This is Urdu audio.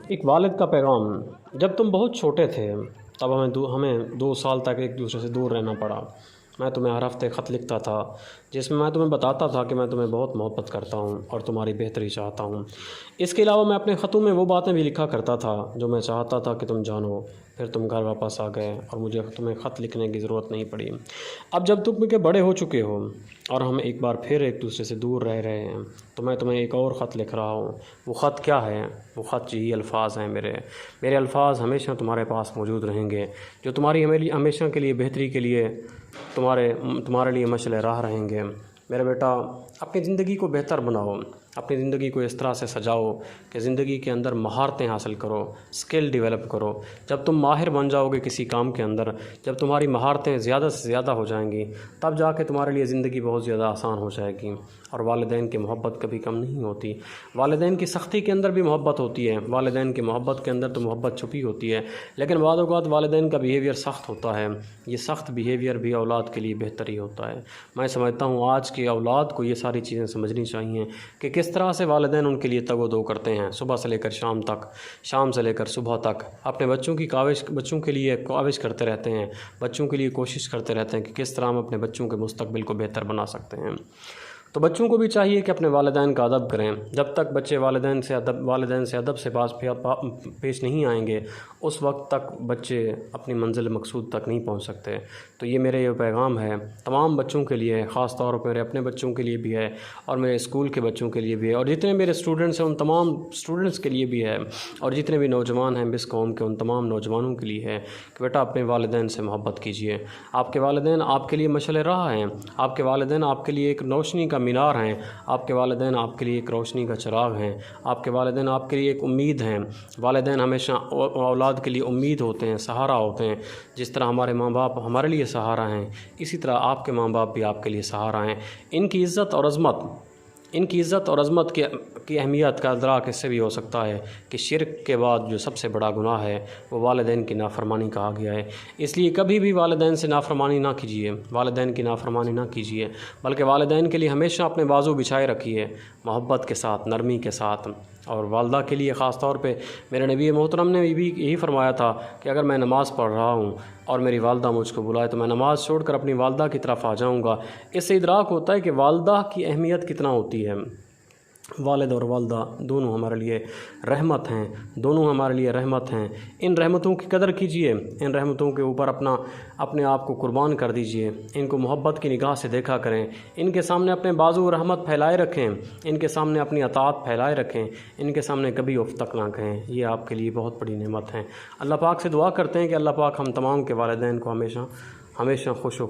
ایک والد کا پیغام۔ جب تم بہت چھوٹے تھے تب ہمیں 2 سال تک ایک دوسرے سے دور رہنا پڑا۔ میں تمہیں ہر ہفتے خط لکھتا تھا جس میں تمہیں بتاتا تھا کہ میں تمہیں بہت محبت کرتا ہوں اور تمہاری بہتری چاہتا ہوں۔ اس کے علاوہ میں اپنے خطوں میں وہ باتیں بھی لکھا کرتا تھا جو میں چاہتا تھا کہ تم جانو۔ پھر تم گھر واپس آ گئے اور مجھے تمہیں خط لکھنے کی ضرورت نہیں پڑی۔ اب جب تم کہ بڑے ہو چکے ہو اور ہم ایک بار پھر ایک دوسرے سے دور رہ رہے ہیں تو میں تمہیں ایک اور خط لکھ رہا ہوں۔ وہ خط کیا ہے؟ وہ خط یہی الفاظ ہیں میرے الفاظ ہمیشہ تمہارے پاس موجود رہیں گے جو تمہاری ہمیشہ کے لیے بہتری کے لیے تمہارے لیے مشعل راہ رہیں گے۔ میرے بیٹا، اپنی زندگی کو بہتر بناؤ، اپنی زندگی کو اس طرح سے سجاؤ کہ زندگی کے اندر مہارتیں حاصل کرو، اسکل ڈیولپ کرو۔ جب تم ماہر بن جاؤ گے کسی کام کے اندر، جب تمہاری مہارتیں زیادہ سے زیادہ ہو جائیں گی، تب جا کے تمہارے لیے زندگی بہت زیادہ آسان ہو جائے گی۔ اور والدین کی محبت کبھی کم نہیں ہوتی۔ والدین کی سختی کے اندر بھی محبت ہوتی ہے، والدین کی محبت کے اندر تو محبت چھپی ہوتی ہے، لیکن بعض اوقات والدین کا بیہیویئر سخت ہوتا ہے۔ یہ سخت بیہیویئر بھی اولاد کے لیے بہتر ہی ہوتا ہے۔ میں سمجھتا ہوں آج کی اولاد کو یہ ساری چیزیں سمجھنی چاہیے کہ کس طرح سے والدین ان کے لیے تگ و دو کرتے ہیں، صبح سے لے کر شام تک، شام سے لے کر صبح تک اپنے بچوں کے لیے کاوش کرتے رہتے ہیں، بچوں کے لیے کوشش کرتے رہتے ہیں کہ کس طرح ہم اپنے بچوں کے مستقبل کو بہتر بنا سکتے ہیں۔ تو بچوں کو بھی چاہیے کہ اپنے والدین کا ادب کریں۔ جب تک بچے والدین سے ادب سے پیش نہیں آئیں گے اس وقت تک بچے اپنی منزل مقصود تک نہیں پہنچ سکتے۔ تو یہ میرے پیغام ہے تمام بچوں کے لیے، خاص طور پر میرے اپنے بچوں کے لیے بھی ہے اور میرے اسکول کے بچوں کے لیے بھی ہے، اور جتنے میرے اسٹوڈنٹس ہیں ان تمام اسٹوڈنٹس کے لیے بھی ہے، اور جتنے بھی نوجوان ہیں اس قوم کے ان تمام نوجوانوں کے لیے ہے کہ بیٹا اپنے والدین سے محبت کیجیے۔ آپ کے والدین آپ کے لیے مشعل راہ ہیں، آپ کے والدین آپ کے لیے ایک روشنی کا مینار ہیں، آپ کے والدین آپ کے لیے ایک روشنی کا چراغ ہیں، آپ کے والدین آپ کے لیے ایک امید ہیں۔ والدین ہمیشہ اولاد کے لیے امید ہوتے ہیں، سہارا ہوتے ہیں۔ جس طرح ہمارے ماں باپ ہمارے لیے سہارا ہیں، اسی طرح آپ کے ماں باپ بھی آپ کے لیے سہارا ہیں۔ ان کی عزت اور عظمت کی اہمیت کا ادراک اس سے بھی ہو سکتا ہے کہ شرک کے بعد جو سب سے بڑا گناہ ہے وہ والدین کی نافرمانی کہا گیا ہے۔ اس لیے کبھی بھی والدین سے نافرمانی نہ کیجیے، والدین کی نافرمانی نہ کیجیے، بلکہ والدین کے لیے ہمیشہ اپنے بازو بچھائے رکھیے، محبت کے ساتھ، نرمی کے ساتھ۔ اور والدہ کے لیے خاص طور پہ میرے نبی محترم نے بھی یہی فرمایا تھا کہ اگر میں نماز پڑھ رہا ہوں اور میری والدہ مجھ کو بلائے تو میں نماز چھوڑ کر اپنی والدہ کی طرف آ جاؤں گا۔ اس سے ادراک ہوتا ہے کہ والدہ کی اہمیت کتنا ہوتی ہے۔ والد اور والدہ دونوں ہمارے لیے رحمت ہیں، ان رحمتوں کی قدر کیجیے، ان رحمتوں کے اوپر اپنے آپ کو قربان کر دیجیے، ان کو محبت کی نگاہ سے دیکھا کریں، ان کے سامنے اپنے بازو رحمت پھیلائے رکھیں، ان کے سامنے اپنی اطاعت پھیلائے رکھیں، ان کے سامنے کبھی اف تک نہ کہیں۔ یہ آپ کے لیے بہت بڑی نعمت ہیں۔ اللہ پاک سے دعا کرتے ہیں کہ اللہ پاک ہم تمام کے والدین کو ہمیشہ خوش